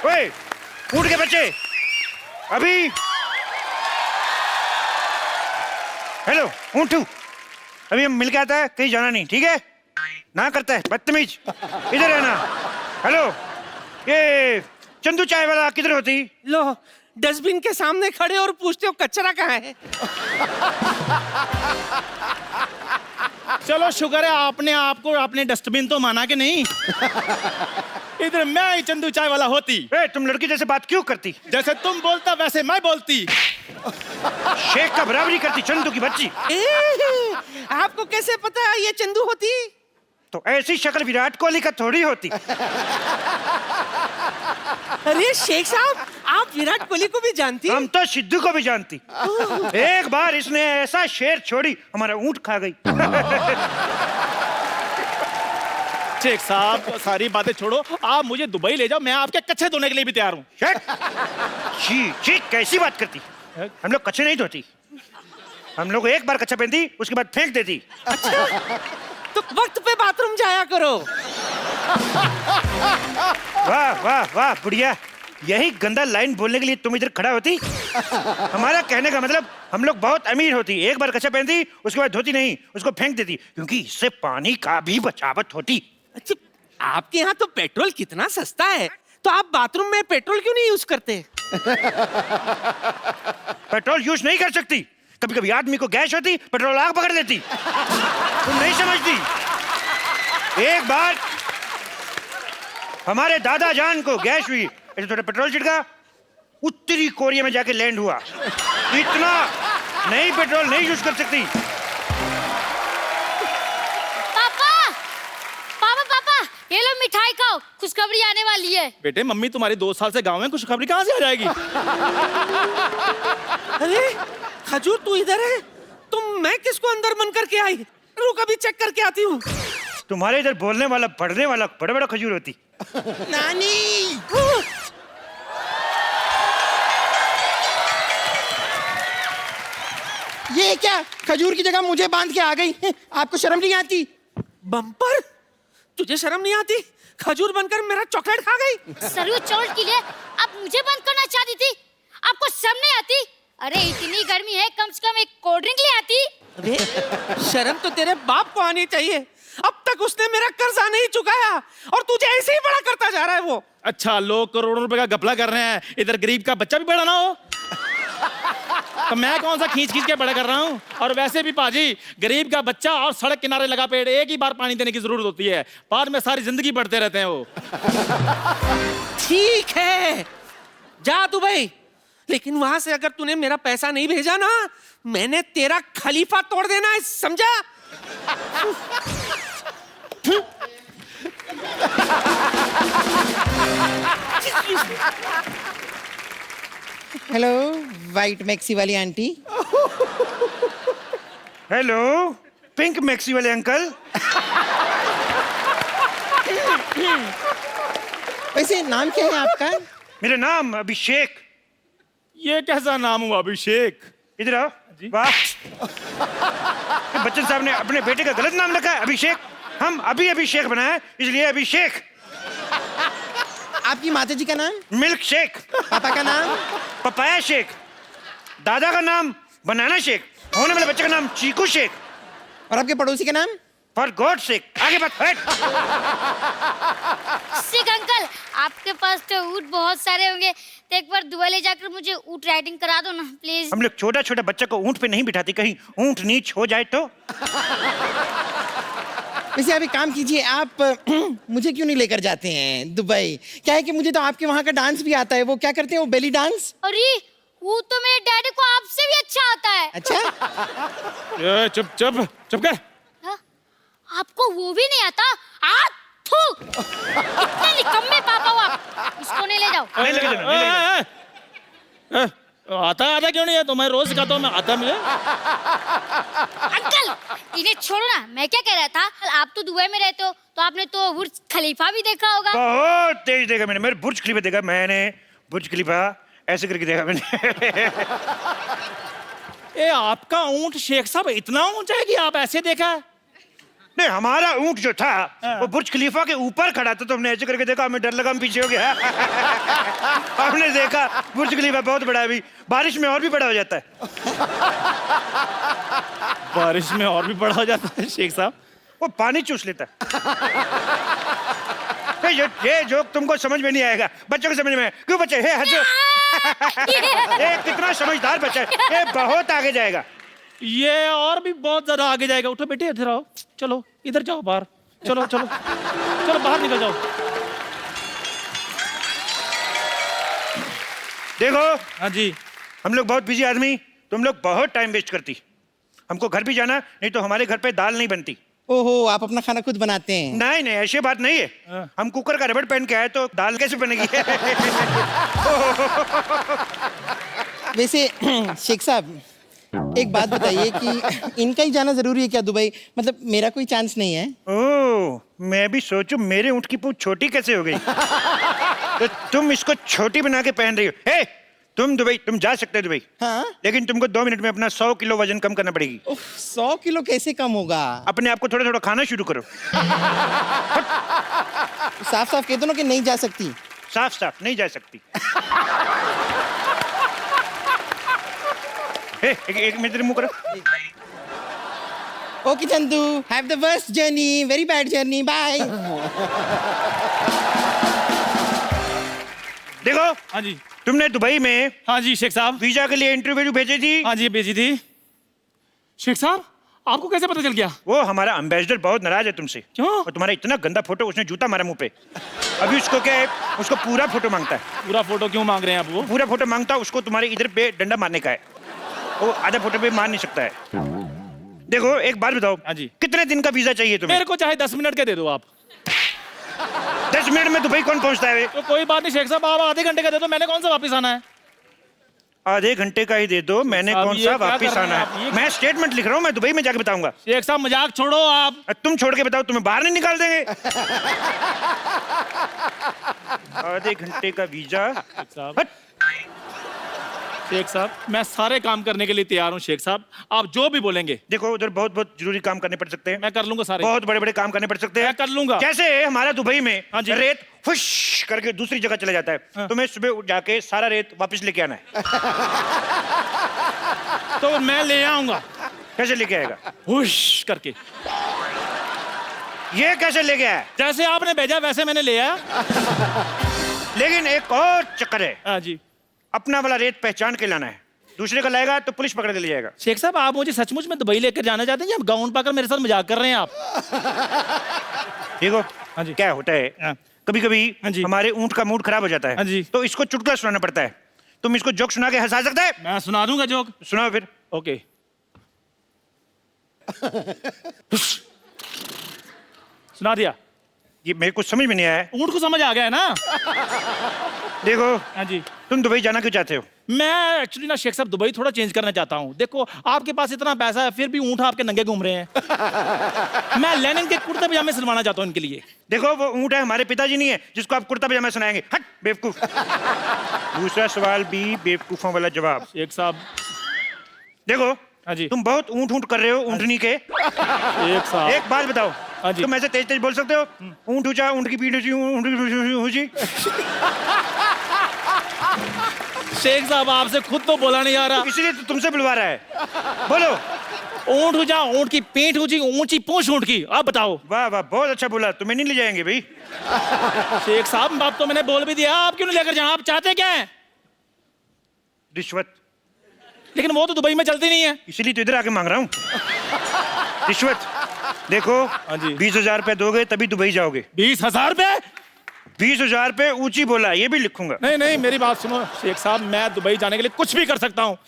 ओए, ऊँट के बच्चे, अभी। हेलो ऊँटू, अभी हम मिल के आता है, कहीं जाना नहीं, ठीक है? ना करता है बदतमीज, इधर है ना। हेलो, ये चंदू चाय वाला किधर होती? लो, डस्टबिन के सामने खड़े और पूछते हो कचरा कहाँ है। चलो शुक्र है आपने आपको आपने डस्टबिन तो माना कि नहीं। इधर मैं ही चंदू चाय वाला होती। तुम लड़की जैसे बात क्यों करती? जैसे तुम बोलता वैसे मैं बोलती। शेख का बराबरी करती चंदू की बच्ची। आपको कैसे पता ये चंदू होती? तो ऐसी शक्ल विराट कोहली का थोड़ी होती। अरे शेख साहब, आप विराट कोहली को भी जानती? हम तो सिद्धू को भी जानती। एक बार इसने ऐसा शेर छोड़ी, हमारा ऊंट खा गई। शेख साहब सारी बातें छोड़ो, आप मुझे दुबई ले जाओ, मैं आपके कच्चे धोने के लिए भी तैयार हूँ। छी छी, कैसी बात करती? हम लोग कच्चे नहीं धोती, हम लोग एक बार कच्चा पहनती, उसके बाद फेंक देती। अच्छा, तो वक्त पे बाथरूम जाया करो। वाह वाह वाह बुढ़िया, यही गंदा लाइन बोलने के लिए तुम इधर खड़ा होती? हमारा कहने का मतलब, हम लोग बहुत अमीर होती, एक बार कच्चा पहनती, उसके बाद धोती नहीं, उसको फेंक देती, क्योंकि इससे पानी का भी बचावट होती। अच्छा, आपके यहाँ तो पेट्रोल कितना सस्ता है, तो आप बाथरूम में पेट्रोल क्यों नहीं यूज करते? पेट्रोल यूज नहीं कर सकती, कभी कभी आदमी को गैस होती, पेट्रोल आग पकड़ लेती। तुम नहीं समझती। एक बार हमारे दादा जान को गैस हुई, ऐसे थोड़ा पेट्रोल छिड़का, उत्तरी कोरिया में जाके लैंड हुआ। इतना नहीं पेट्रोल नहीं यूज कर सकती। पापा, पापा, पापा, ये लो मिठाई खाओ, खुशखबरी आने वाली है। बेटे मम्मी तुम्हारी 2 साल से गाँव में, खुशखबरी कहाँ से आ जाएगी? अरे खजूर, तू इधर है? तुम मैं किसको अंदर बंद करके आई? रुक अभी चेक करके आती हूँ। तुम्हारे इधर बोलने वाला पढ़ने वाला बड़ा बड़ा खजूर होती। नानी, ये क्या, खजूर की जगह मुझे बांध के आ गई। आपको शर्म नहीं आती? बम्पर, तुझे शर्म नहीं आती? खजूर बनकर मेरा चॉकलेट खा गई। सरयू चोट के लिए आप मुझे बंद करना चाहती थी? आपको शर्म नहीं आती? अरे इतनी गर्मी है, कम से कम एक कोल्ड ड्रिंक ले आती। अबे शर्म तो तेरे बाप को आनी चाहिए, अब तक उसने मेरा कर्जा नहीं चुकाया और तुझे ऐसे ही बड़ा करता जा रहा है वो। अच्छा, लोग करोड़ों रुपए का घपला कर रहे हैं, इधर गरीब का बच्चा भी बड़ा ना हो। तो मैं कौन सा खींच खींच के बड़ा कर रहा हूँ? और वैसे भी पाजी, गरीब का बच्चा और सड़क किनारे लगा पेड़, एक ही बार पानी देने की जरूरत होती है, बाद में सारी जिंदगी बढ़ते रहते हैं वो। ठीक है, जा दुबई, लेकिन वहां से अगर तूने मेरा पैसा नहीं भेजा ना, मैंने तेरा खलीफा तोड़ देना है, समझा? हेलो वाइट मैक्सी वाली आंटी। हेलो पिंक मैक्सी वाले अंकल। वैसे नाम क्या है आपका? मेरा नाम अभिषेक। ये कैसा नाम हुआ अभिषेक? इधर आओ। वाह, बच्चन साहब ने अपने बेटे का गलत नाम रखा है, अभिषेक। हम अभी अभिषेक बनाए, इसलिए अभिषेक। आपकी माता जी का नाम? Milk shake. पापा का नाम? Papaya shake. दादा का नाम बनाना शेक। होने वाले बच्चे का नाम चीकू शेक। और आपके पड़ोसी का नाम? For God shake. आगे बात। शेख अंकल, आपके पास तो ऊँट बहुत सारे होंगे, तो एक बार दुबई ले जाकर मुझे ऊँट राइडिंग करा दो ना प्लीज। हम लोग छोटा छोटा बच्चा को ऊँट पे नहीं बिठाते, कहीं ऊँट नीच हो जाए तो। वैसे आप एक काम कीजिए, आप मुझे क्यों नहीं लेकर जाते हैं दुबई? क्या है कि मुझे तो आपके वहाँ का डांस भी आता है, वो क्या करते हैं, वो बेली डांस। अरे वो तो मेरे डैडी को आपसे भी अच्छा आता है। अच्छा, चुप चुप चुप कर। हाँ? आपको वो भी नहीं आता? कितने निकम्मे पापा हो आप, उसको नहीं ले जाओ। नहीं लेके जाना, नहीं लेके जाना। आता आता क्यों नहीं है? तो मैं रोज सिखाता हूँ, मैं आता मुझे। अंकल इन्हें छोड़ो ना, मैं क्या कह रहा था, आप तो दुबई में रहते हो, तो आपने तो बुर्ज खलीफा भी देखा होगा। बहुत तेज देखा मैंने, मेरे बुर्ज खलीफा देखा मैंने, बुर्ज खलीफा ऐसे करके देखा मैंने। ए आपका ऊंट शेख साहब इतना ऊंचा है कि आप ऐसे देखा है? नहीं, हमारा ऊंट जो था वो बुर्ज खलीफा के ऊपर खड़ा था, तो हमने ऐसे करके देखा, हमें डर लगा, हम पीछे हो गया। हमने देखा बुर्ज खलीफा बहुत बड़ा है, अभी बारिश में और भी बड़ा हो जाता है। बारिश में और भी बड़ा हो जाता है शेख साहब। वो पानी चूस लेता है। ये जोक तुमको समझ में नहीं आएगा, बच्चों को समझ में आएगा। क्यों बच्चे हे हंसो? ये कितना समझदार बच्चा है, ये बहुत आगे जाएगा। ये और भी बहुत ज्यादा आगे जाएगा। उठो बेटे, इधर आओ, चलो इधर जाओ बाहर, चलो चलो चलो बाहर निकल जाओ। देखो हाँ जी। हम लोग बहुत बिजी आदमी, तुम लोग बहुत टाइम वेस्ट करती। हमको घर भी जाना, नहीं तो हमारे घर पे दाल नहीं बनती। ओहो, आप अपना खाना खुद बनाते हैं? नहीं नहीं, ऐसी बात नहीं है। हम कुकर का रबड़ पहन के आए तो दाल कैसे बनेगी? वैसे शेख साहब, एक बात बताइए कि इनका ही जाना जरूरी है क्या दुबई? मतलब मेरा कोई चांस नहीं है? ओह, मैं भी सोचूं मेरे ऊँट की पूंछ छोटी कैसे हो गई। तो तुम इसको छोटी बना के पहन रही हो। हे, तुम दुबई, तुम जा सकते हो दुबई, हाँ? लेकिन तुमको 2 मिनट में अपना 100 किलो वजन कम करना पड़ेगी। 100 किलो कैसे कम होगा? अपने आप को थोड़ा थोड़ा खाना शुरू करो। साफ साफ कह दो ना कि नहीं जा सकती। साफ साफ नहीं जा सकती। एक मिनट मुंह करो। Okay Chandu, have the worst journey, very bad journey, bye. देखो हाँ जी। तुमने दुबई में हाँ जी शेख साहब। वीजा के लिए इंटरव्यू भेजी थी। हाँ जी भेजी थी। शेख साहब आपको कैसे पता चल गया? वो हमारा एम्बेसडर बहुत नाराज है तुमसे। क्यों? और तुम्हारा इतना गंदा फोटो, उसने जूता मारा मुंह पे। अभी उसको क्या है, उसको पूरा फोटो मांगता है। पूरा फोटो क्यों मांग रहे हैं आप? वो पूरा फोटो मांगता है, उसको तुम्हारे इधर पे डंडा मारने का है। वो आधा फोटो पे मार नहीं सकता है। देखो एक बात बताओ, हाँ जी। कितने दिन का वीजा चाहिए तुम्हें? मेरे को चाहे 10 मिनट के दे दो आप। 10 मिनट में दुबई कौन पहुंचता है? तो कोई बात नहीं शेख साहब, आप आधे घंटे का दे दो, मैंने कौन सा वापस आना है? आधे घंटे का ही दे दो, मैंने साहब, कौन ये सा क्या वापिस कर रहे आना हैं आप? है? ये- मैं स्टेटमेंट लिख रहा हूँ, मैं दुबई में जाके बताऊंगा। शेख साहब मजाक छोड़ो आप। तुम छोड़ के बताओ, तुम्हें बाहर नहीं निकाल देंगे। आधे घंटे का वीजा। साहब हट। शेख साहब मैं सारे काम करने के लिए तैयार हूँ शेख साहब, आप जो भी बोलेंगे। देखो उधर बहुत बहुत जरूरी काम करने पड़ सकते हैं। मैं कर लूंगा सारे। बहुत बड़े बड़े काम करने पड़ सकते हैं। मैं कर लूंगा। कैसे हमारा दुबई में हाँ जी। रेत फुश करके दूसरी जगह चला जाता है। हाँ। तुम्हें सुबह उठ जाके सारा रेत वापस लेके आना है। तो मैं ले आऊंगा। कैसे लेके आएगा? हुश करके। ये कैसे लेके आया? जैसे आपने भेजा वैसे मैंने ले आया। लेकिन एक और चक्कर है, हाँ जी। अपना वाला रेत पहचान के लाना है। दूसरे का लाएगा तो पुलिस पकड़ के ले जाएगा। शेख साहब आप मुझे सचमुच में दुबई लेकर जाना चाहते हैं या गाउन पाकर मेरे साथ मजाक कर रहे हैं आप? देखो हाँ जी। क्या होता है, हाँ। कभी कभी हाँ जी। हमारे ऊंट का मूड खराब हो जाता हाँ जी। है, तो इसको चुटकुला सुनाना पड़ता है। तुम इसको जोक सुना के हंसा सकता है? मैं सुना दूंगा जोक। सुनाओ फिर। ओके। सुना दिया। ये मेरे को समझ में नहीं आया। ऊंट को समझ आ गया है ना? देखो हाँ जी। तुम दुबई जाना क्यों चाहते हो? मैं एक्चुअली ना शेख साहब दुबई थोड़ा चेंज करना चाहता हूँ। देखो आपके पास इतना पैसा है फिर भी ऊंट आपके नंगे घूम रहे हैं। मैं लेनिन के कुर्ते पजामे सिलवाना चाहता हूँ इनके लिए। देखो वो ऊंट है, हमारे पिताजी नहीं है जिसको आप कुर्ता पजामा सुनाएंगे। हट बेवकूफ। दूसरा सवाल भी बेवकूफों वाला जवाब। शेख साहब। देखो हाँ जी। तुम बहुत ऊंट ऊंट कर रहे हो ऊंटनी के। शेख साहब। एक बात बताओ, हाँ जी। तुम ऐसे तेज तेज बोल सकते हो? ऊंट ऊंचा, ऊंट की पीठ ऊंची, ऊंट की ऊंची। शेख साहब आपसे खुद तो बोला नहीं आ रहा। इसीलिए तो तुमसे बुलवा रहा है। बोलो। ऊंट ऊंचा, ऊंट की पीठ ऊंची, ऊंची पूंछ ऊंट की। आप बताओ। वाह वाह, बहुत अच्छा बोला। तुम्हें नहीं ले जाएंगे भाई। शेख साहब बात तो मैंने बोल भी दिया, आप क्यों नहीं लेकर जाए? आप चाहते क्या है? रिश्वत। लेकिन वो तो दुबई में चलती नहीं है। इसीलिए तो इधर आके मांग रहा हूँ रिश्वत। देखो हाँ जी। 20,000 रुपए दोगे तभी दुबई जाओगे। 20,000 रुपए? 20,000 रुपए ऊंची बोला, ये भी लिखूंगा। नहीं नहीं मेरी बात सुनो शेख साहब, मैं दुबई जाने के लिए कुछ भी कर सकता हूँ।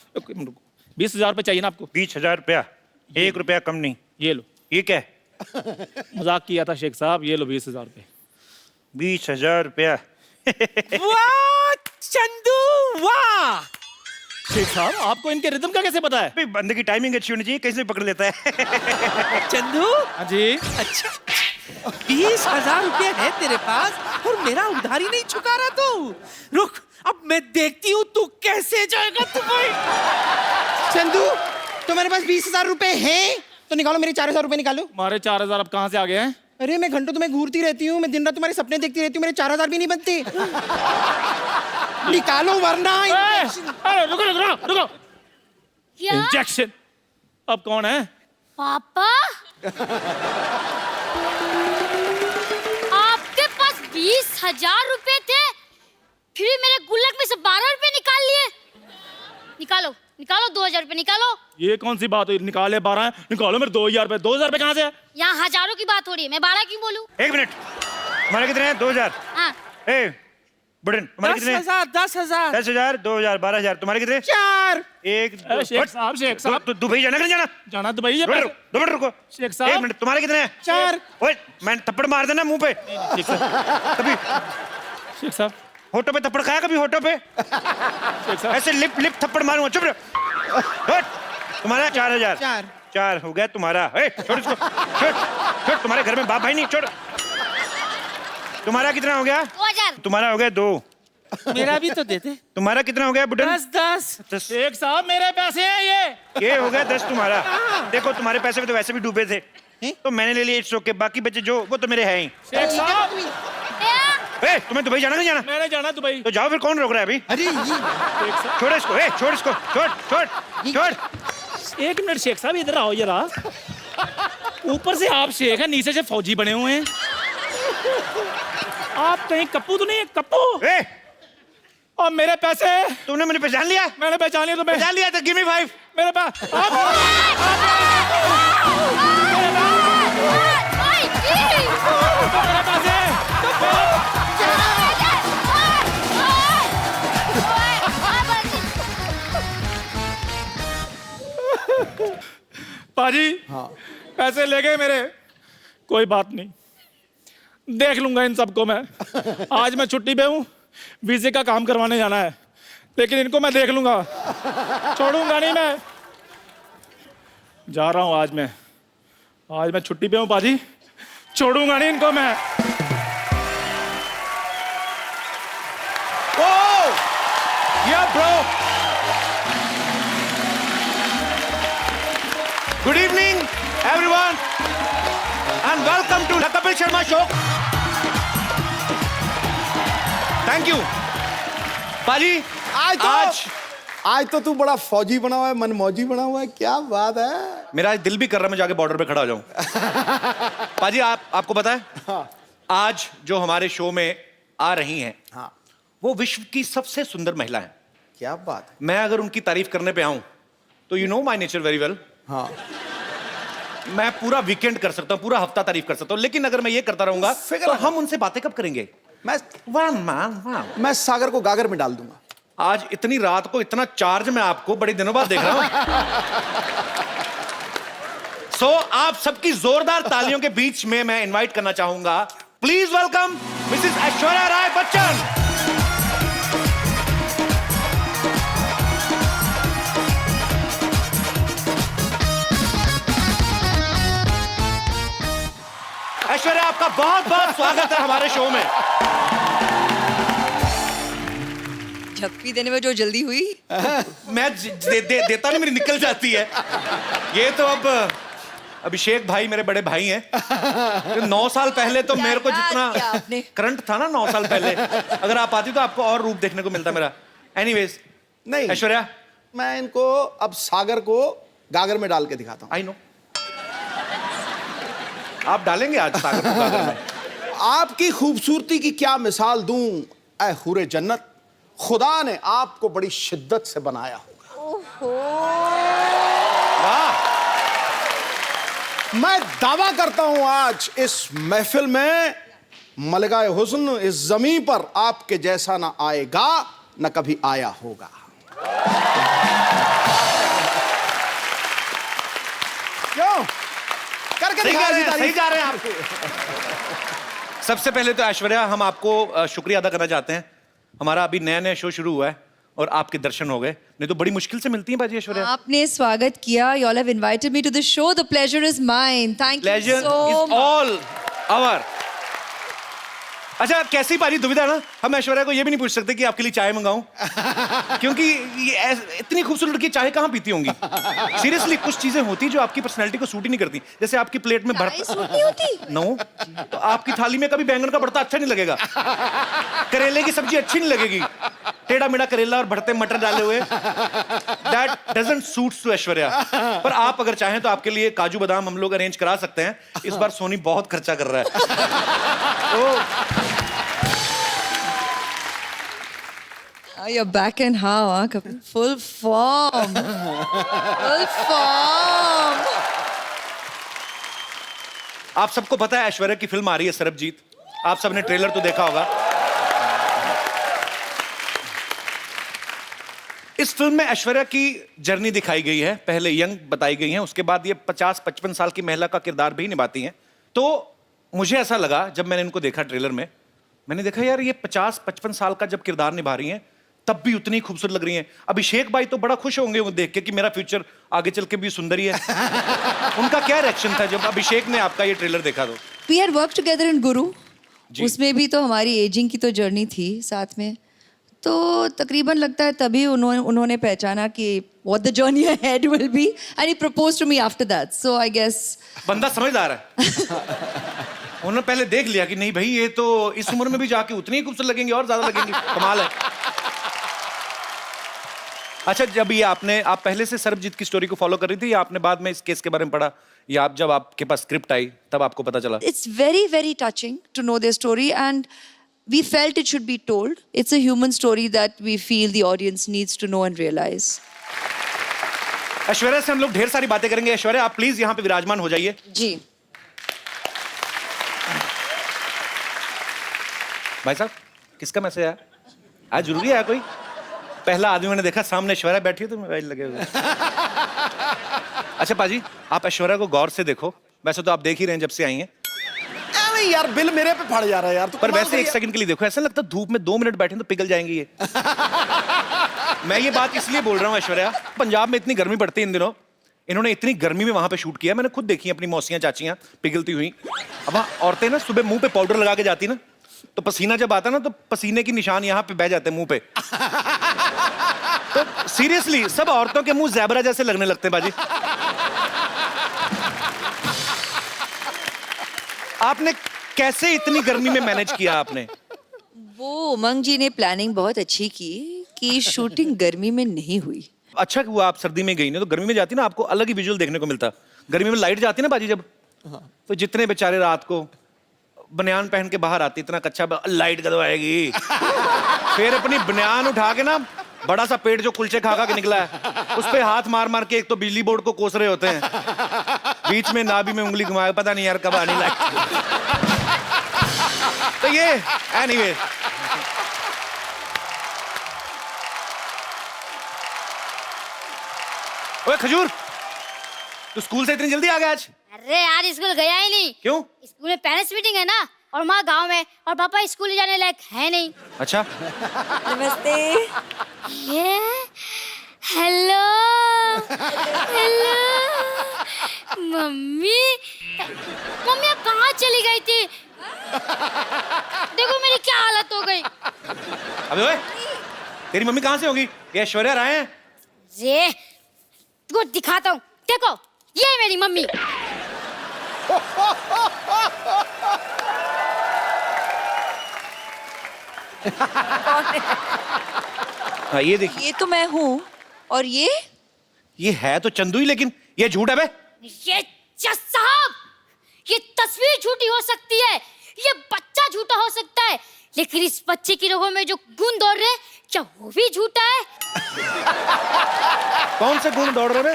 20,000 रुपए चाहिए ना आपको? 20,000 रुपया, 1 रुपया कम नहीं। ये लो। ये क्या है? मजाक किया था शेख साहब, ये लो 20,000 रुपए। 20,000 रुपया। वाह चंदू वाह। शेख साहब आपको इनके रिदम का कैसे पता है? भाई बंदे की टाइमिंग अच्छी होनी चाहिए, कैसे पकड़ लेता है। चंदू हाँ जी। अच्छा 20,000 रुपये है तेरे पास और मेरा उधारी नहीं चुका रहा तू। रुक अब मैं देखती हूँ तू कैसे जाएगा दुबई। चंदू, तुम्हारे पास 20,000 रुपए हैं तो निकालो मेरे 4000 रुपए निकालो। हमारे 4000 अब कहाँ से आ गए हैं? अरे मैं घंटों तुम्हें घूरती रहती हूँ, मैं दिन रात तुम्हारे सपने देखती रहती हूँ, मेरे 4000 भी नहीं बनते। निकालो वरना अरे रुको रुको रुको, क्या इंजेक्शन। अब कौन है? पापा? आपके पास 20,000 रुपए थे, फिर भी मेरे गुल्लक में से 12 रुपए निकाल लिए। निकालो निकालो 2,000 रुपए निकालो। ये कौन सी बात हुई? निकाले 12 निकालो मेरे 2,000 रुपए। 2,000 रुपए कहाँ से है? यहाँ हजारों की बात हो रही है, मैं 12 क्यों बोलूं? एक मिनट, तुम्हारे कितने हैं? 2,000। हाँ ए बुढ़न, तुम्हारे कितने हैं? 10,000 10,000। 10,000, 2,000, 12,000। तुम्हारे कितने? 4। एक अरे शेख साहब तो दुबई जाना कि नहीं जाना? जाना दुबई है। 2 मिनट रुको। शेख साहब। एक मिनट, तुम्हारे कितने हैं? 4। ओए, मैं थप्पड़ मार देना मुंह पे शेख साहब, कभी। शेख साहब, होठों पे थप्पड़ खाया कभी? होठों पे शेख साहब। ऐसे लिप लिप थप्पड़ मारूंगा। चुप रहो। हट। तुम्हारा 4,000। 4 हो गया तुम्हारा। ए, छोड़ इसको, छोड़ छोड़। तुम्हारे घर में बाप भाई नहीं, छोड़। तुम्हारा कितना हो गया? 2,000। तुम्हारा हो गया 2। मेरा भी तो देते। तुम्हारा कितना हो गया बुढ़न? 10 शेख साहब मेरे पैसे हैं ये हो गया 10 तुम्हारा। देखो तुम्हारे पैसे में तो वैसे भी डूबे थे, तो मैंने ले लिए इट्स ओके। बाकी बचे जो वो तो मेरे हैं ही। शेख साहब ए, तुम्हें दुबई जाना नहीं जाना? मैंने जाना दुबई। तो जाओ फिर, कौन रोक रहा है अभी? अरे ये छोड़ इसको, ए, छोड़ इसको, छोड़ छोड़ छोड़। एक मिनट शेख साहब, इधर आओ जरा। ऊपर से आप शेख हैं, नीचे से फौजी बने हुए हैं। आप कहीं कप्पू तो नहीं है? कप्पू। ए, और मेरे पैसे? तुमने मुझे पहचान लिया? मैंने पहचान लिया तुम्हें। पहचान लिया तो गिव मी 5। मेरे पास पाजी। हाँ। पैसे ले गए मेरे। कोई बात नहीं, देख लूंगा इन सबको मैं। आज मैं छुट्टी पे हूँ, वीजे का काम करवाने जाना है, लेकिन इनको मैं देख लूंगा, छोड़ूंगा नहीं मैं। जा रहा हूँ आज मैं छुट्टी पे हूँ पाजी, छोड़ूंगा नहीं इनको मैं। Yeah, bro. Good evening, everyone, and welcome to the Kapil Sharma Show. Thank you. पाजी, आज तो तू बड़ा फौजी बना हुआ है, मनमौजी बना हुआ है। क्या बात है। मेरा आज दिल भी कर रहा है मैं जाके बॉर्डर पे खड़ा हो जाऊं। पाजी, आपको पता है, हाँ। आज जो हमारे शो में आ रही हैं, हाँ। वो विश्व की सबसे सुंदर महिला है। क्या बात है। मैं अगर उनकी तारीफ करने पे आऊं तो you know my nature very well. हाँ। मैं पूरा वीकेंड कर सकता हूं, पूरा हफ्ता तारीफ कर सकता हूं, लेकिन अगर मैं ये करता रहूंगा तो हम उनसे बातें कब करेंगे? मैं सागर को गागर में डाल दूंगा। आज इतनी रात को इतना चार्ज मैं आपको बड़े दिनों बाद देख रहा हूं। सो आप सबकी जोरदार तालियों के बीच में मैं इनवाइट करना चाहूंगा, please welcome Mrs Aishwarya Rai Bachchan. Aishwarya, आपका बहुत बहुत स्वागत है हमारे शो में। झप्पी देने में जो जल्दी हुई। मैं देता नहीं, मेरी निकल जाती है। ये तो अब अभिषेक भाई मेरे बड़े भाई हैं। 9 साल पहले तो मेरे को जितना करंट था ना 9 साल पहले, अगर आप आती तो आपको और रूप देखने को मिलता मेरा। एनीवेज, नहीं ऐश्वर्या, मैं इनको अब सागर को गागर में डाल के दिखाता हूँ। आई नो आप डालेंगे आज सागर को गागर में। आपकी खूबसूरती की क्या मिसाल दूं ऐ हुरे जन्नत, खुदा ने आपको बड़ी शिद्दत से बनाया होगा। वाह, मैं दावा करता हूं आज इस महफिल में मलकाए हुस्न इस जमीन पर आपके जैसा ना आएगा ना कभी आया होगा। क्यों? करके दिखा दी तारीफ। सही जा रहे हैं आप। सबसे पहले तो ऐश्वर्या, हम आपको शुक्रिया अदा करना चाहते हैं। हमारा अभी नया नया शो शुरू हुआ है और आपके दर्शन हो गए, नहीं तो बड़ी मुश्किल से मिलती हैं बाजी ऐश्वर्या। आपने स्वागत किया। You all have invited me to the show. The pleasure is mine. Thank you Pleasure so is much. all our। अच्छा कैसी पाजी दुविधा ना, हम ऐश्वर्या को ये भी नहीं पूछ सकते कि आपके लिए चाय मंगाऊं, क्योंकि इतनी खूबसूरत लड़की चाय कहाँ पीती होंगी। सीरियसली कुछ चीजें होती जो आपकी पर्सनैलिटी को सूट ही नहीं करती। जैसे आपकी प्लेट में चाय सूट नहीं होती? नो, तो आपकी थाली में कभी बैंगन का भरता अच्छा नहीं लगेगा, करेले की सब्जी अच्छी नहीं लगेगी, टेढ़ा मेढ़ा करेला और भरते मटर डाले हुए, that doesn't suits to Aishwarya. पर आप अगर चाहें तो आपके लिए काजू बादाम हम लोग अरेंज करा सकते हैं। इस बार सोनी बहुत खर्चा कर रहा है। You're back and how, huh, Kapil? Full form. Full form. आप सबको पता है ऐश्वर्या की फिल्म आ रही है सरबजीत, आप सबने ट्रेलर तो देखा होगा। इस फिल्म में ऐश्वर्या की जर्नी दिखाई गई है, पहले यंग बताई गई है, उसके बाद ये 50-55 साल की महिला का किरदार भी निभाती हैं। तो मुझे ऐसा लगा जब मैंने इनको देखा ट्रेलर में, मैंने देखा यार ये 50-55 साल का जब किरदार निभा रही हैं तब भी उतनी खूबसूरत लग रही हैं। अभिषेक भाई तो बड़ा खुश होंगे वो देख के कि मेरा फ्यूचर आगे चल के भी सुंदर ही है। उनका क्या रिएक्शन था जब अभिषेक ने आपका ये ट्रेलर देखा? तो We had worked together in Guru. उसमें भी तो हमारी एजिंग की तो जर्नी थी साथ में, तो तकरीबन लगता है तभी उन्होंने पहचाना कि what the journey ahead will be and he proposed to me after that. So I guess बंदा समझदार है। उन्होंने पहले देख लिया कि नहीं भाई ये तो इस उम्र में भी जाके उतनी ही खूबसूरत लगेंगी और ज्यादा लगेंगी, कमाल है। अच्छा जब ये आप पहले से सरबजीत की स्टोरी को फॉलो कर रही थी या आपने बाद में इस केस के बारे में पढ़ा, या आप जब आपके पास स्क्रिप्ट आई तब आपको पता चला? it's very very touching to know their story and we felt it should be told. It's a human story that we feel the audience needs to know and realize. Aishwarya से हम लोग ढेर सारी बातें करेंगे। ऐश्वर्या आप प्लीज यहाँ पे विराजमान हो जाइए। जी भाई साहब किसका मैसेज आया? आज जरूरी है कोई? पहला आदमी मैंने देखा सामने ऐश्वर्या बैठी है तो मोबाइल लगे हुए। अच्छा पाजी आप ऐश्वर्या को गौर से देखो, वैसे तो आप देख ही रहे हैं जब से आई हैं, अरे यार बिल मेरे पे पड़ जा रहा है यार। पर वैसे एक सेकंड के लिए देखो, ऐसा लगता है धूप में 2 मिनट बैठे तो पिघल जाएंगी ये। मैं ये बात इसलिए बोल रहा हूँ ऐश्वर्या, पंजाब में इतनी गर्मी पड़ती है इन दिनों, इन्होंने इतनी गर्मी में वहां पे शूट किया, मैंने खुद देखी अपनी मौसियां चाचियां पिघलती हुई। अब औरतें ना सुबह मुंह पे पाउडर लगा के जाती ना, तो पसीना जब आता ना तो पसीने की निशान यहाँ पे बह जाते हैं मुंह पे। तो सीरियसली सब औरतों के मुंह ज़ेबरा जैसे लगने लगते हैं बाजी। आपने कैसे इतनी गर्मी में मैनेज किया आपने? वो उमंग जी ने प्लानिंग बहुत अच्छी की कि शूटिंग गर्मी में नहीं हुई। अच्छा हुआ आप सर्दी में गई ना, तो गर्मी में जाती ना आपको अलग ही विजुअल देखने को मिलता। गर्मी में लाइट जाती ना बाजी जब, तो जितने बेचारे रात को बनियान पहन के बाहर आती, इतना कच्चा लाइट कदम आएगी, फिर अपनी बनियान उठा के ना बड़ा सा पेट जो कुलचे खा खा के निकला है उस पे हाथ मार मार के एक तो बिजली बोर्ड को कोस रहे होते हैं, बीच में नाभि में उंगली घुमाए, पता नहीं यार कब आनी लाइट। तो ये एनीवे ओए खजूर, तू स्कूल से इतनी जल्दी आ गया आज? अरे यार स्कूल गया ही नहीं। क्यों? स्कूल में पेरेंट्स मीटिंग है ना, और माँ गांव में, और पापा स्कूल जाने लायक है नहीं। अच्छा नमस्ते। ये हेलो हेलो मम्मी, मम्मी आप कहाँ चली गई थी? देखो मेरी क्या हालत हो गई। अबे ओए, तेरी मम्मी कहाँ से होगी? ये ऐश्वर्या राय हैं। ये तुझको दिखाता हूँ, देखो ये है मेरी मम्मी। हाँ ये देखिए, ये तो मैं हूँ, और ये है तो चंदू ही, लेकिन ये झूठ है बे। ये जज साहब, ये तस्वीर झूठी हो सकती है, ये बच्चा झूठा हो सकता है, लेकिन इस बच्चे की रगों में जो गुण दौड़ रहे हैं, क्या वो भी झूठा है? कौन से गुण दौड़ रहे बे?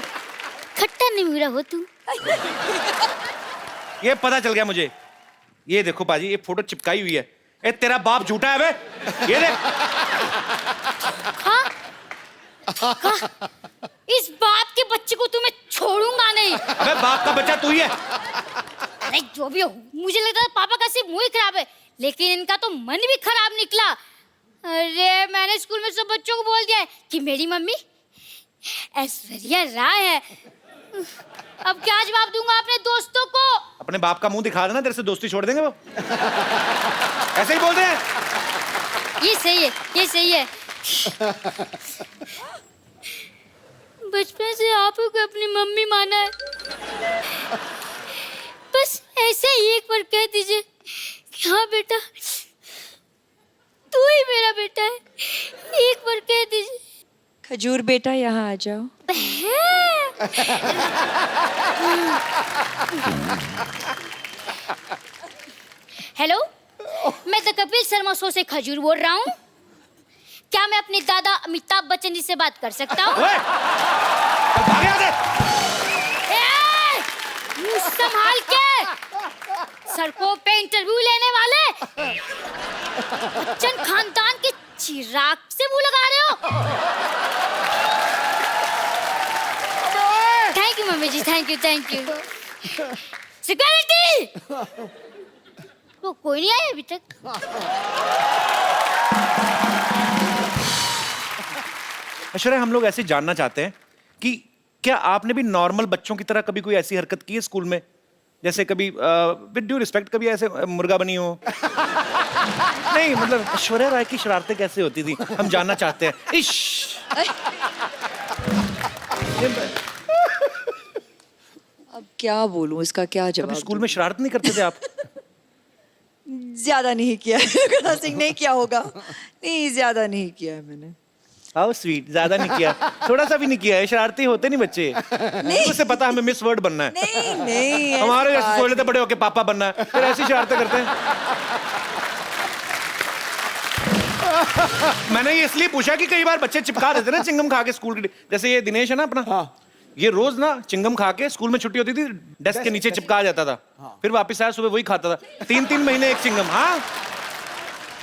खट्टा नहीं मेरा हो तू। ये पता चल गया मुझे। ये देखो पाजी, ये फोटो चिपकाई हुई है। ए तेरा बाप झूठा है बे, ये देख। हाँ? इस बाप के बच्चे को तुम्हें छोड़ूंगा नहीं। अबे बाप का बच्चा तू ही है। अरे जो भी हो, मुझे लगता है पापा का सिर्फ मुंह ही खराब है, लेकिन इनका तो मन भी खराब निकला। अरे मैंने स्कूल में सब बच्चों को बोल दिया है कि मेरी मम्मी ऐश्वर्या राय है। अब क्या जवाब दूंगा अपने दोस्तों को? अपने बाप का मुंह दिखा देना, तेरे से दोस्ती छोड़ देंगे वो। ऐसे ही बोल रहे हैं। ये सही है, ये सही है। बचपन से आप को अपनी मम्मी माना है, बस ऐसे ही एक बार कह दीजिए कि हाँ बेटा तू ही मेरा बेटा है, एक बार कह दीजिए। खजूर बेटा यहाँ आ जाओ। हेलो, मैं द कपिल शर्मा शो से खजूर बोल रहा हूँ। क्या मैं अपने दादा अमिताभ बच्चन जी से बात कर सकता हूँ? ओए, चल भाग यहाँ से। मुंह संभाल के, सड़कों पे इंटरव्यू लेने वाले बच्चन खानदान के चिराग से मुंह लगा रहे हो। Thank you mummy ji, thank you thank you. Security, तो कोई नहीं आया अभी तक। ऐश्वर्या, हम लोग ऐसे जानना चाहते हैं कि क्या आपने भी नॉर्मल बच्चों की तरह कभी कोई ऐसी हरकत की है स्कूल में? जैसे कभी विद ड्यू रिस्पेक्ट कभी ऐसे मुर्गा बनी हो? नहीं मतलब ऐश्वर्या राय की शरारतें कैसे होती थी, हम जानना चाहते हैं। इश अब क्या बोलूं, इसका क्या जवाब कभी स्कूल दूं? में शरारत नहीं करते थे आप? ज्यादा नहीं किया है। सिंह नहीं किया होगा, नहीं ज्यादा नहीं किया है मैंने। हाउ स्वीट, ज्यादा नहीं किया, थोड़ा सा भी नहीं किया है। शरारती होते नहीं बच्चे, उसे पता हमें मिस वर्ड बनना है। नहीं नहीं, हमारे ऐसी जैसे बात सोच लेते बड़े होके पापा बनना है, फिर ऐसी शरारतें करते हैं। मैंने ये इसलिए पूछा कि कई बार बच्चे चिपका देते ना चिंगम खा के स्कूल की। जैसे ये दिनेश है ना अपना, ये रोज ना चिंगम खा के स्कूल में छुट्टी होती थी डेस्क के नीचे चिपका जाता था, फिर वापस आया सुबह वही खाता था। 3-3 महीने एक चिंगम। हाँ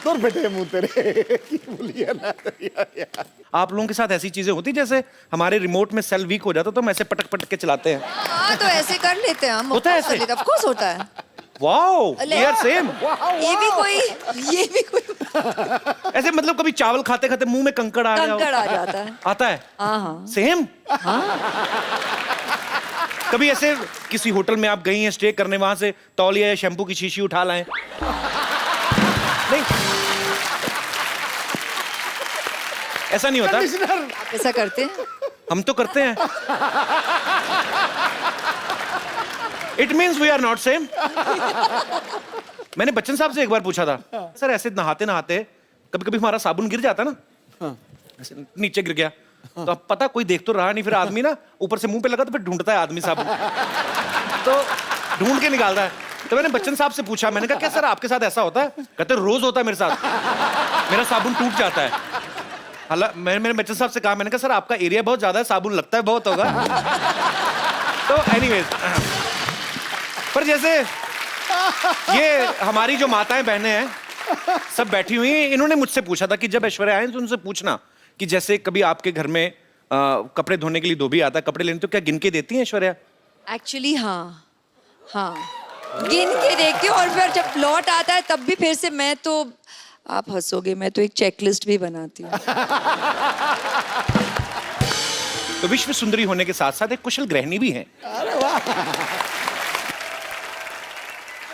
दूर बेटे मुंह तेरे बोलिए ना यार। आप लोगों के साथ ऐसी चीजें होती जैसे हमारे रिमोट में सेल वीक हो जाता तो हम ऐसे पटक पटक के चलाते हैं? हाँ तो ऐसे कर लेते हैं हम। होता है ऐसे? ऑफ कोर्स होता है। वाओ, अले, वी आर सेम। ये भी कोई ऐसे मतलब कभी चावल खाते खाते मुंह में कंकड़ आ गया हो? कंकड़ आ जाता है। आता है? हाँ हाँ। सेम। कभी ऐसे किसी होटल में आप गई हैं स्टे करने, वहां से तौलिया या शैम्पू की शीशी उठा लाएं? नहीं, ऐसा नहीं होता। आप ऐसा करते हैं? हम तो करते हैं। It means we are not same. मैंने बच्चन साहब से एक बार पूछा था, सर ऐसे नहाते नहाते कभी कभी हमारा साबुन गिर जाता ना, ऐसे नीचे गिर गया, तो अब पता कोई देख तो रहा नहीं, फिर आदमी ना ऊपर से मुंह पे लगा तो फिर ढूंढता है आदमी साबुन, तो ढूंढ के निकालता है। तो मैंने बच्चन साहब से पूछा, मैंने कहा क्या सर आपके साथ ऐसा होता है? कहते रोज होता है मेरे साथ, मेरा साबुन टूट जाता है। हालांकि मैंने बच्चन साहब से कहा, मैंने कहा सर आपका एरिया बहुत ज्यादा है, साबुन लगता है बहुत होगा। तो एनीवेज, पर जैसे ये हमारी जो माताएं बहनें हैं सब बैठी हुई हैं, इन्होंने मुझसे पूछा था कि जब ऐश्वर्या आए तो उनसे पूछना कि जैसे कभी आपके घर में कपड़े धोने के लिए धोबी आता है कपड़े लेने, तो क्या गिन के देती हैं ऐश्वर्या? एक्चुअली हाँ हाँ, गिन के देखती हूँ, और फिर जब लौट आता है तब भी फिर से मैं तो, आप हंसोगे, मैं तो एक चेकलिस्ट भी बनाती हूँ। तो विश्व सुंदरी होने के साथ साथ एक कुशल गृहिणी भी हैं।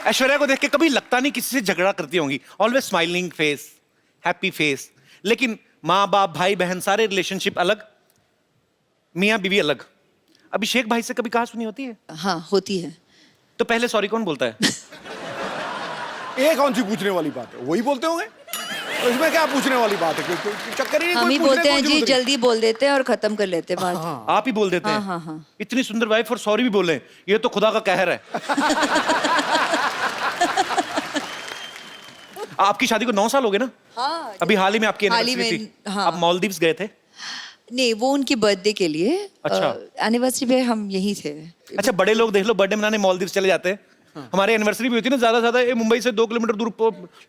ऐश्वर्या को देख के कभी लगता नहीं किसी से झगड़ा करती होंगी, always smiling face, happy face. लेकिन माँ बाप भाई बहन सारे रिलेशनशिप अलग, मियाँ बीवी अलग। अभिषेक भाई से कभी कहा सुनी होती है? हाँ होती है। तो पहले सॉरी कौन बोलता है? ये कौन सी पूछने वाली बात है, वही बोलते होंगे। तो इसमें क्या पूछने वाली बात है, चक्कर ही नहीं। हम कोई ही पूछने बोलते की हैं जी, जरूरत नहीं। जल्दी बोल देते हैं और खत्म कर लेते हैं बात। आप ही बोल देते हैं? हाँ, हाँ। इतनी सुंदर वाइफ और सॉरी भी बोले, ये तो खुदा का कहर है। आपकी शादी को 9 साल हो गए ना? हाँ, अभी हाल ही में आपकी हाल ही एनिवर्सरी में, थी। हाँ। आप मालदीव्स गए थे? नहीं, वो उनकी बर्थडे के लिए। अच्छा। एनिवर्सरी पे हम यहीं थे। अच्छा, बड़े लोग देख लो बर्थडे मनाने मालदीव्स चले जाते हैं। हमारे एनिवर्सरी भी होती है ना, ज्यादा ज्यादा ये मुंबई से 2 किलोमीटर दूर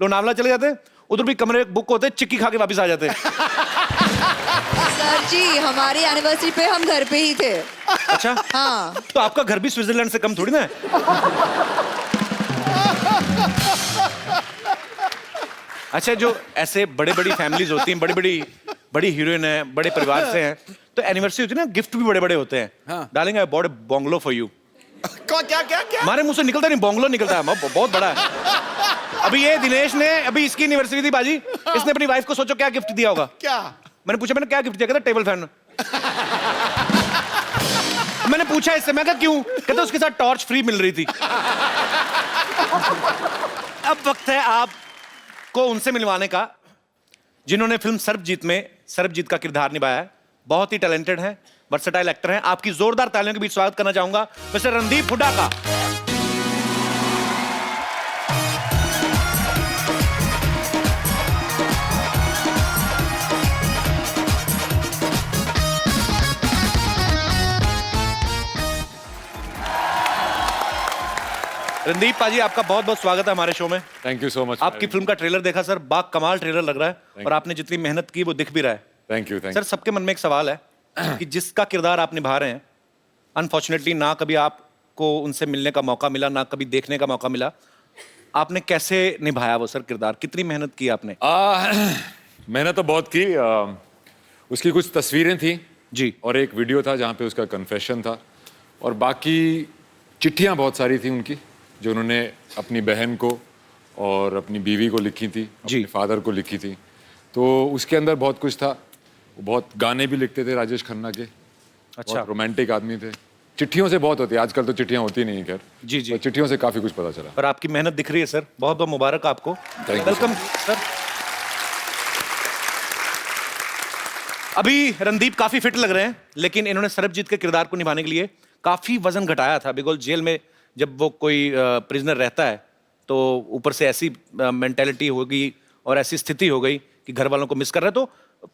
लोनावला चले जाते हैं, उधर भी कमरे बुक होते हैं, चिक्की खा के वापस आ जाते हैं। सर जी, हमारी एनिवर्सरी पे हम घर पे ही थे। अच्छा हाँ। तो आपका घर भी स्विट्जरलैंड से कम थोड़ी ना है। अच्छा, जो ऐसे बड़ी बड़ी फैमिलीज होती हैं, बड़ी हीरोइन है, बड़े परिवार से हैं, तो एनिवर्सरी होती है ना, गिफ्ट भी बड़े बड़े होते हैं। हाँ। Darling I bought a bungalow for you. क्या क्या क्या क्या हमारे मुंह से निकलता नहीं, बंगलो निकलता है, बहुत बड़ा है। अभी ये दिनेश ने, अभी इसकी एनिवर्सरी थी बाजी, इसने अपनी वाइफ को सोचो क्या गिफ्ट दिया होगा। क्या? मैंने पूछा, मैंने क्या गिफ्ट दिया? कहता टेबल फैन। मैंने पूछा इससे, मैं कहा क्यों? कहता उसके साथ टॉर्च फ्री मिल रही थी। अब वक्त है आपको उनसे मिलवाने का जिन्होंने फिल्म सर्वजीत में सर्वजीत का किरदार निभाया है। बहुत ही टैलेंटेड है, वर्सेटाइल एक्टर हैं। आपकी जोरदार तालियों के बीच स्वागत करना चाहूंगा मिस्टर रणदीप हुड्डा का। रणदीप पाजी, आपका बहुत बहुत स्वागत है हमारे शो में। Thank you so much. आपकी फिल्म का ट्रेलर देखा सर, बा कमाल ट्रेलर लग रहा है और आपने जितनी मेहनत की वो दिख भी रहा है। थैंक यू सर, सबके मन में एक सवाल है कि जिसका किरदार आप निभा रहे हैं, अनफॉर्चुनेटली ना कभी आपको उनसे मिलने का मौका मिला, ना कभी देखने का मौका मिला, आपने कैसे निभाया वो सर किरदार? कितनी मेहनत की आपने? मैंने तो बहुत की। उसकी कुछ तस्वीरें थी जी, और एक वीडियो था जहाँ पे उसका कन्फेशन था, और बाकी चिट्ठियाँ बहुत सारी थी उनकी जो उन्होंने अपनी बहन को और अपनी बीवी को लिखी थी, अपने फादर को लिखी थी। तो उसके अंदर बहुत कुछ था। वो बहुत गाने भी लिखते थे राजेश खन्ना के। अच्छा, रोमांटिक आदमी थे। चिट्ठियों से बहुत होती है, आजकल तो चिट्ठियाँ होती नहीं, खैर जी जी, पर चिट्ठियों से काफी कुछ पता चला। पर आपकी मेहनत दिख रही है सर, बहुत बहुत मुबारक आपको। Thank you, welcome sir. अभी रणदीप काफी फिट लग रहे हैं, लेकिन इन्होंने सर्वजीत के किरदार को निभाने के लिए काफी वजन घटाया था। बिकॉज जेल में जब वो कोई प्रिजनर रहता है तो ऊपर से ऐसी मेंटेलिटी हो गई और ऐसी स्थिति हो गई कि घर वालों को मिस कर रहे। तो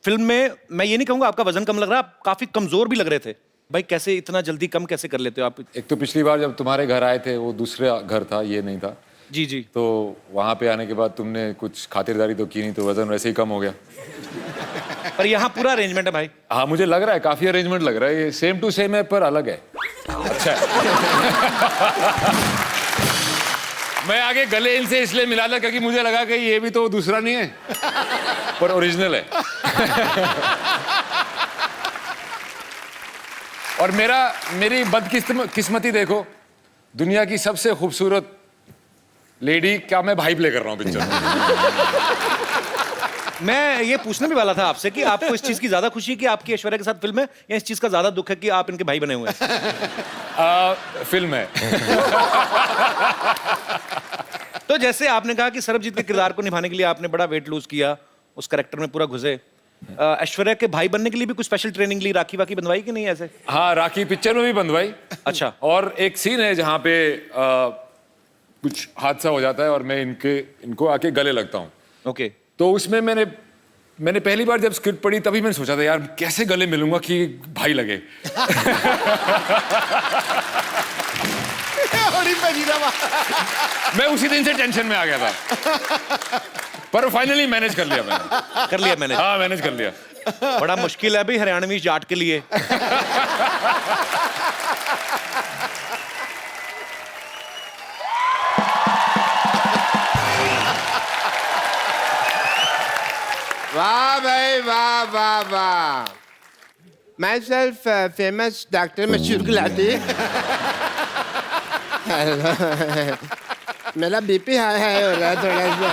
फिल्म में मैं ये नहीं कहूंगा आपका वजन कम लग रहा, आप काफी कमजोर भी लग रहे थे। भाई कैसे इतना जल्दी कम कैसे कर लेते हो आप? एक तो पिछली बार जब तुम्हारे घर आए थे वो दूसरा घर था, ये नहीं था। जी जी, तो वहां पे आने के बाद तुमने कुछ खातिरदारी तो की नहीं, तो वजन वैसे ही कम हो गया। पर यहाँ पूरा अरेंजमेंट है भाई। हाँ, मुझे लग रहा है काफी अरेंजमेंट लग रहा है। ये सेम टू सेम है पर अलग है। अच्छा है। मैं आगे गले इनसे इसलिए मिला था क्योंकि मुझे लगा कि ये भी तो दूसरा नहीं है पर ओरिजिनल है। और मेरी बदकिस्मती देखो, दुनिया की सबसे खूबसूरत लेडी क्या मैं भाई प्ले कर रहा हूँ पिक्चर में। मैं ये पूछने भी वाला था आपसे कि आपको इस चीज की ज्यादा खुशी है कि आपकी ऐश्वर्या के साथ फिल्म है, या इस चीज का ज्यादा दुख है कि आप इनके भाई बने हुए हैं? फिल्म है। तो जैसे आपने कहा कि सर्वजीत के किरदार को निभाने के लिए आपने बड़ा वेट लूज किया, उस कैरेक्टर में पूरा घुसे। ऐश्वर्या के भाई बनने के लिए भी कुछ स्पेशल ट्रेनिंग ली, राखी वाकी बंधवाई कि नहीं ऐसे? हाँ, राखी पिक्चर में भी बंधवाई। अच्छा। और एक सीन है जहाँ पे कुछ हादसा हो जाता है और मैं इनको आके गले लगता हूँ। ओके। तो उसमें मैंने पहली बार जब स्क्रिप्ट पढ़ी तभी मैंने सोचा था यार कैसे गले मिलूंगा कि भाई लगे। मैं उसी दिन से टेंशन में आ गया था, पर फाइनली मैनेज कर लिया मैंने। हाँ, मैनेज कर लिया। बड़ा मुश्किल है भाई हरियाणवी जाट के लिए। वाह भाई वाह वाह वाह। माई सेल्फ फेमस डॉक्टर मशहूर गुलाटी। मेरा बीपी हाई हो रहा है थोड़ा सा।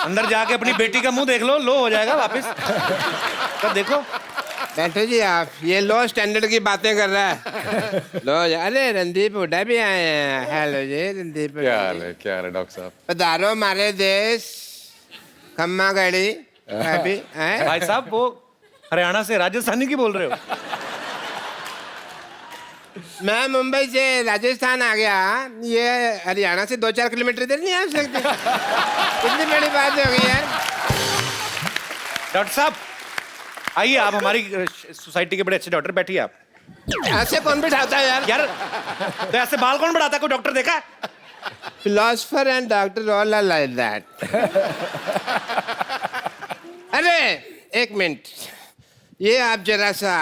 अंदर जाके अपनी बेटी का मुंह देख लो, लो हो जाएगा वापस। तो देखो डॉक्टर जी, आप ये लो स्टैंडर्ड की बातें कर रहा है। लो अरे रणदीप हुड्डा भी आए हैं। हेलो जी रणदीप। क्या हाल है डॉक्टर साहब? पधारो हमारे देश। खम्मा गड़ी अभी भाई साहब, वो हरियाणा से राजस्थानी की बोल रहे हो? मैं मुंबई से राजस्थान आ गया, ये हरियाणा से 2-4 किलोमीटर इधर नहीं आ सकते। कितनी बड़ी बात हो गई यार। डॉक्टर साहब आइए, आप हमारी सोसाइटी के बड़े अच्छे डॉक्टर, बैठिए आप। ऐसे कौन बिठाता है यार? यार तो ऐसे बाल कौन बढ़ाता है? कोई डॉक्टर देखा है? Philosopher and doctor all are like that. अरे एक मिनट, ये आप जरा सा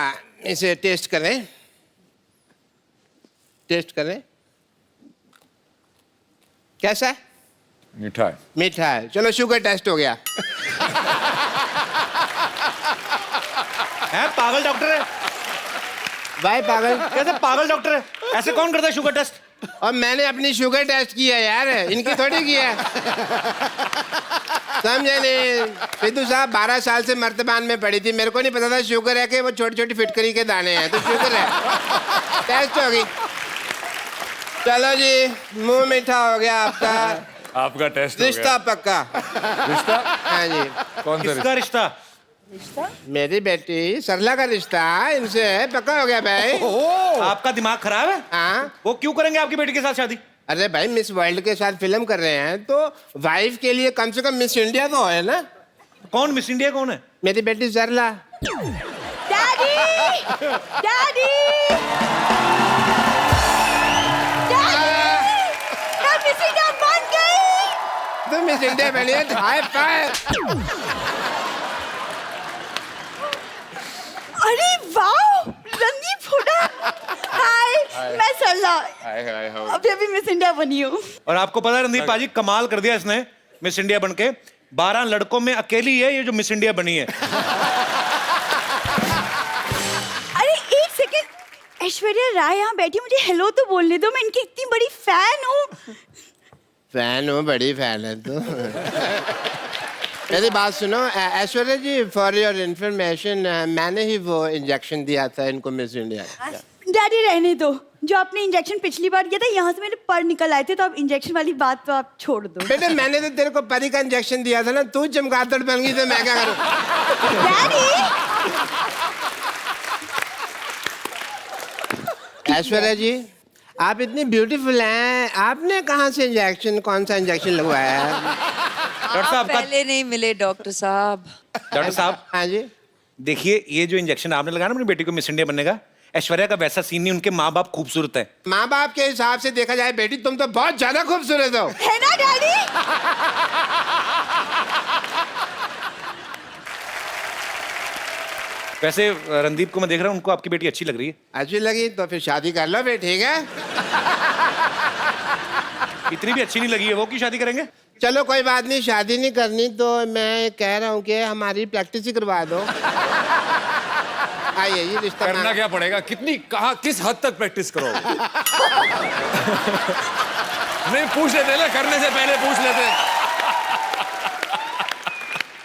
इसे टेस्ट करें। टेस्ट करें, कैसा है? मीठा है। मीठा है। चलो शुगर टेस्ट हो गया। है पागल डॉक्टर है। भाई पागल। कैसे पागल डॉक्टर है? ऐसे कौन करता है शुगर टेस्ट? और मैंने अपनी शुगर टेस्ट की है यार, इनकी थोड़ी की है। समझे नहीं? सिद्धू साहब 12 साल से मर्तबान में पड़ी थी, मेरे को नहीं पता था शुगर है कि वो छोटी छोटी फिटकरी के दाने हैं, तो शुगर है। टेस्ट हो गई। चलो जी, मुंह मीठा हो गया आपका। आपका टेस्ट हो रिश्ता गया। पक्का। रिश्ता? हाँ जी। कौन सा किसका रिश्ता? मेरी बेटी सरला का रिश्ता इनसे पक्का हो गया भाई। आपका दिमाग खराब है? हाँ। वो क्यों करेंगे आपकी बेटी के साथ शादी? अरे भाई, मिस वर्ल्ड के साथ फिल्म कर रहे हैं तो वाइफ के लिए कम से कम मिस इंडिया तो है ना। कौन मिस इंडिया कौन है? मेरी बेटी सरला। डैडी डैडी मैं मिस इंडिया बन गई। तो मिस इंडिया बनी है, हाई फाइव। अरे वाह, रणदीप हुडा। हाय, मैं सरला। अभी अभी मिस इंडिया बनी हूँ। और आपको पता है रणदीप पाजी कमाल कर दिया इसने मिस इंडिया बनके। 12 लड़कों में अकेली है ये जो मिस इंडिया बनी है। अरे एक सेकंड, ऐश्वर्या राय यहाँ बैठी, मुझे हेलो तो बोलने दो, मैं इनकी इतनी बड़ी फैन हूँ। फैन हो, बड़ी फैन है तो। मेरी बात सुनो ऐश्वर्या जी, फॉर योर इंफॉर्मेशन, मैंने ही वो इंजेक्शन दिया था इनको मिस इंडिया। डैडी रहने दो, जो आपने इंजेक्शन पिछली बार किया था यहाँ से मेरे पर निकल आए थे, तो अब इंजेक्शन वाली बात तो आप छोड़ दो। बेटे मैंने तो तेरे को परी का इंजेक्शन दिया था ना, तू चमगादड़ बन गई तो मैं क्या करूं? डैडी ऐश्वर्या जी, आप इतनी ब्यूटीफुल हैं, आपने कहाँ से इंजेक्शन, कौन सा इंजेक्शन लगवाया है? डॉक्टर साहब का पहले नहीं मिले डॉक्टर साहब। डॉक्टर साहब हाँ जी। देखिए, ये जो इंजेक्शन आपने लगाया ना अपनी बेटी को मिस इंडिया बनने का, ऐश्वर्या का वैसा सीन नहीं, उनके माँ बाप खूबसूरत है। माँ बाप के हिसाब से देखा जाए बेटी, तुम तो बहुत ज्यादा खूबसूरत हो। है ना डैडी? वैसे रणदीप को मैं देख रहा हूँ, उनको आपकी बेटी अच्छी लग रही है। अच्छी लगी तो फिर शादी कर लो फिर, ठीक है? इतनी भी अच्छी नहीं लगी है वो, की शादी करेंगे? चलो कोई बात नहीं, शादी नहीं करनी तो मैं कह रहा हूँ कि हमारी प्रैक्टिस ही करवा दो। आइए ये रिश्ता करना क्या पड़ेगा? कितनी, कहाँ, किस हद तक प्रैक्टिस करो? नहीं पूछ लेते ना, करने से पहले पूछ लेते।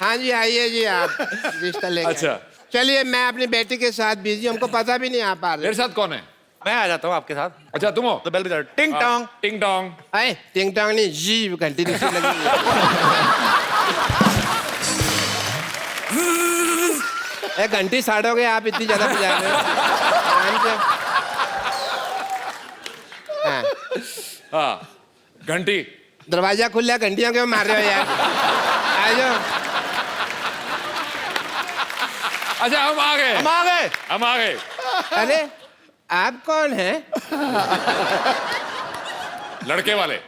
हाँ जी, आइए जी आप रिश्ता लेकर। अच्छा। चलिए, मैं अपनी बेटी के साथ बिजी, हमको पता भी नहीं आ पा रहा। मेरे साथ कौन है? मैं आ जाता हूँ आपके साथ। अच्छा तुम हो? तो बेल बजा, टिंग टोंग। टिंग टोंग। अरे टिंग टोंग नहीं, जी घंटी नीचे लगी है। ए, घंटी साड़ोगे आप, इतनी ज्यादा बजा रहे हो। आराम से। हाँ, हाँ, घंटी। दरवाजा खुला है, घंटियां क्यों मार रहे हो यार? आ जाओ। अच्छा हम आ गए। हम आ गए। हम आ गए। अरे आप कौन हैं? लड़के वाले।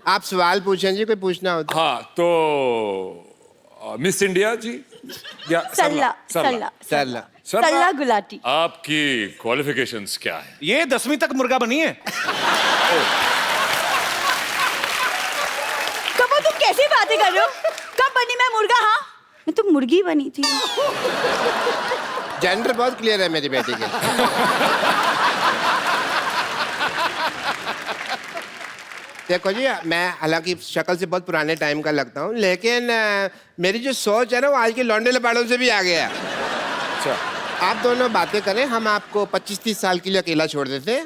आप सवाल पूछें जी, कोई पूछना हो तो। हाँ तो मिस इंडिया जी या सरला सरला सरला सरला। सरला गुलाटी। आपकी क्वालिफिकेशंस क्या है? ये 10वीं तक मुर्गा बनी है। कब तुम कैसी बातें कर रहे हो? कब बनी मैं मुर्गा? हाँ, मैं तो मुर्गी बनी थी। जेंडर बहुत क्लियर है मेरी बेटी के। देखो जी, मैं हालांकि शक्ल से बहुत पुराने टाइम का लगता हूँ, लेकिन मेरी जो सोच है ना, वो आज के लौंडे लपाड़ों से भी आ गया। अच्छा, आप दोनों बातें करें, हम आपको 25-30 साल के लिए अकेला छोड़ देते हैं।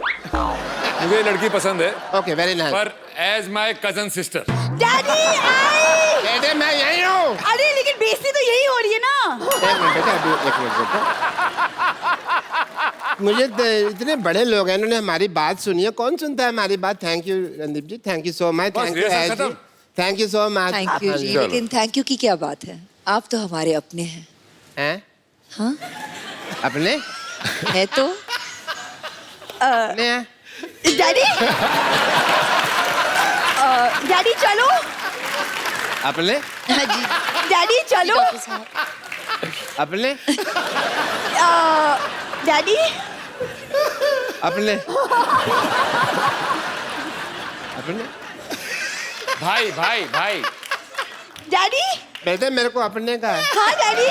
मुझे ये लड़की पसंद है, ओके, वेरी नाइस। पर as my cousin sister. Daddy आई। बेटे मैं यही हूँ। अरे लेकिन बेइज्जती तो यही हो रही है ना। एक मिनट बेटा, अभी एक मिनट बेटा। मुझे इतने बड़े लोग हैं, इन्होंने हमारी बात सुनी है। कौन सुनता है हमारी बात? Thank you Randeep ji, thank you so much. Thank you, thank you so much. Thank you जी, लेकिन थैंक यू की क्या बात है? आप तो हमारे अपने हैं। हैं? हाँ, अपने? है तो। अपने हैं? डैडी डैडी चलो। अपने? हाँ जी डैडी चलो। अपने? डैडी अपने? अपने? भाई भाई भाई। डैडी। बेटे मेरे को अपने का है। हाँ डैडी।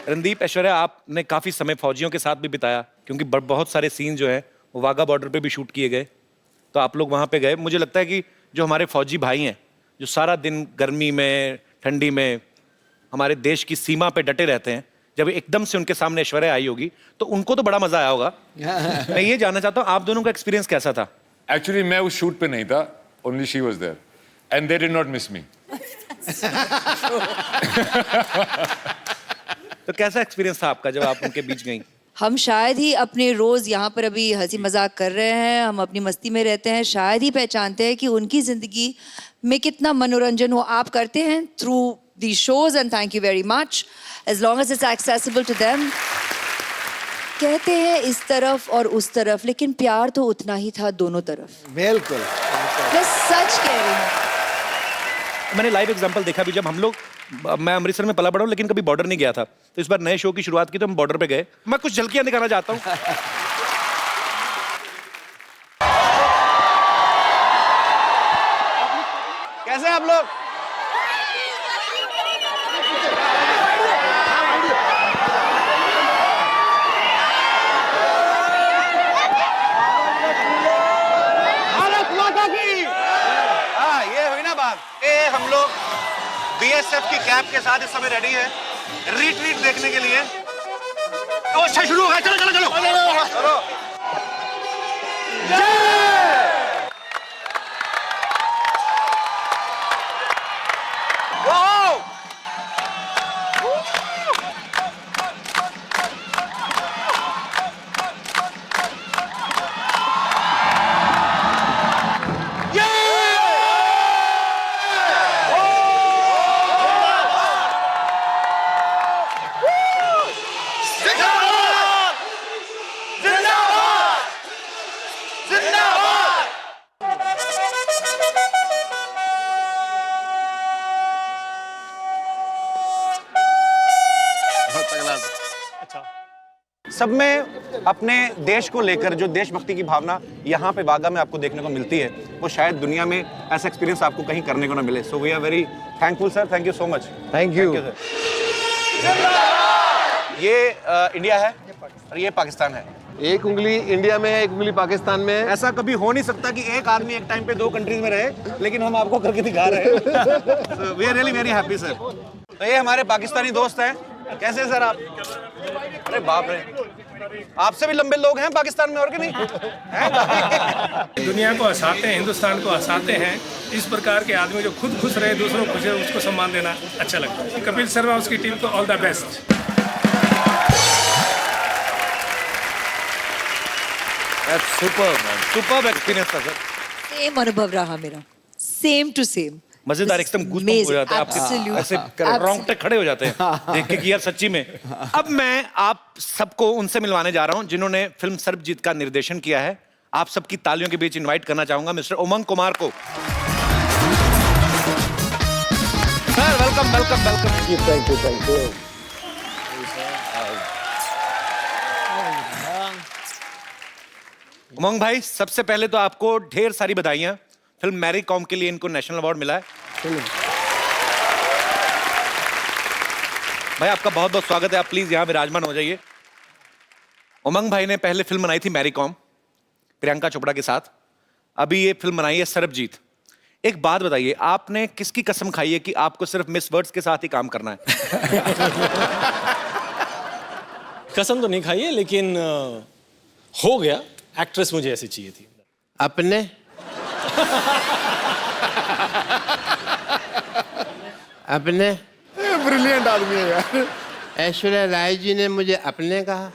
रणदीप, ऐश्वर्या, आपने काफी समय फौजियों के साथ भी बिताया, क्योंकि बहुत सारे सीन जो हैं वो वाघा बॉर्डर पे भी शूट किए गए, तो आप लोग वहां पे गए। मुझे लगता है कि जो हमारे फौजी भाई हैं, जो सारा दिन गर्मी में ठंडी में हमारे देश की सीमा पे डटे रहते हैं, जब एकदम से उनके सामने ऐश्वर्या आई होगी तो उनको तो बड़ा मजा आया होगा। मैं ये जानना चाहता हूँ, आप दोनों का एक्सपीरियंस कैसा था? एक्चुअली मैं उस शूट पे नहीं था, only she was there and they did not miss me. तो कैसा एक्सपीरियंस था आपका जब आप उनके बीच गई? हम शायद ही अपने रोज यहाँ पर अभी हंसी मजाक कर रहे हैं, हम अपनी मस्ती में रहते हैं, शायद ही पहचानते हैं कि उनकी जिंदगी में कितना मनोरंजन हो। आप करते हैं through the shows and thank you very much, as long as it's accessible to them. कहते हैं इस तरफ और उस तरफ, लेकिन प्यार तो उतना ही था दोनों तरफ। बिल्कुल। मैं सच कह रही हूँ। मैंने लाइव एग्जांपल देखा भी, जब हम लोग, मैं अमृतसर में पला बड़ा हूँ लेकिन कभी बॉर्डर नहीं गया था, तो इस बार नए शो की शुरुआत की तो हम बॉर्डर पे गए। मैं कुछ झलकियां दिखाना चाहता हूँ। कैसे हैं आप लोग? भारत माता की। हाँ, ये हुई ना बात। हम लोग बीएसएफ की कैप के साथ इस समय रेडी है रीट्रीट देखने के लिए। ओ, अच्छा शुरू हो गया, चलो चलो चलो चलो। सब में अपने देश को लेकर जो देशभक्ति की भावना यहाँ पे वाघा में आपको देखने को मिलती है, वो शायद दुनिया में ऐसा एक्सपीरियंस आपको कहीं करने को ना मिले। So we are very thankful sir, thank you so much. Thank you. ये इंडिया है और ये पाकिस्तान है। एक उंगली इंडिया में है, एक उंगली पाकिस्तान में है। ऐसा कभी हो नहीं सकता कि एक आदमी एक टाइम पे दो कंट्रीज में रहे, लेकिन हम आपको करके दिखा रहे हैं। We are really very happy sir. तो ये हमारे पाकिस्तानी दोस्त हैं। कैसे हैं सर आप? अरे बाप रे, आपसे भी लंबे लोग हैं पाकिस्तान में, और कि नहीं हैं? दुनिया को हंसाते हैं, हिंदुस्तान को हंसाते हैं। इस प्रकार के आदमी जो खुद खुश रहे, दूसरों को खुश रहे, उसको सम्मान देना अच्छा लगता है। कपिल शर्मा उसकी टीम को all the best. Superb experience था सर। सेम अनुभव रहा मेरा, सेम टू सेम। मजेदार, एकदम गूज़बम्प हो जाता है आपके, ऐसे रोंगटे खड़े हो जाते हैं देख के कि यार सच्ची में। अब मैं आप सबको उनसे मिलवाने जा रहा हूं जिन्होंने फिल्म सर्वजीत का निर्देशन किया है। आप सबकी तालियों के बीच इनवाइट करना चाहूंगा मिस्टर उमंग कुमार को। Sir welcome welcome welcome. Thank you thank you. Umang भाई, सबसे पहले तो आपको ढेर सारी बधाइयां। फिल्म मैरी कॉम के लिए इनको नेशनल अवार्ड मिला है। भाई आपका बहुत बहुत स्वागत है, आप प्लीज यहाँ विराजमान हो जाइए। उमंग भाई ने पहले फिल्म बनाई थी मैरी कॉम प्रियंका चोपड़ा के साथ, अभी ये फिल्म बनाई है सरबजीत। एक बात बताइए, आपने किसकी कसम खाई है कि आपको सिर्फ मिस वर्ड्स के साथ ही काम करना है? कसम तो नहीं खाई है, लेकिन हो गया। एक्ट्रेस मुझे ऐसी चाहिए थी। अपने अपने ब्रिलियंट आदमी है यार। ऐश्वर्या राय जी ने मुझे अपने कहा।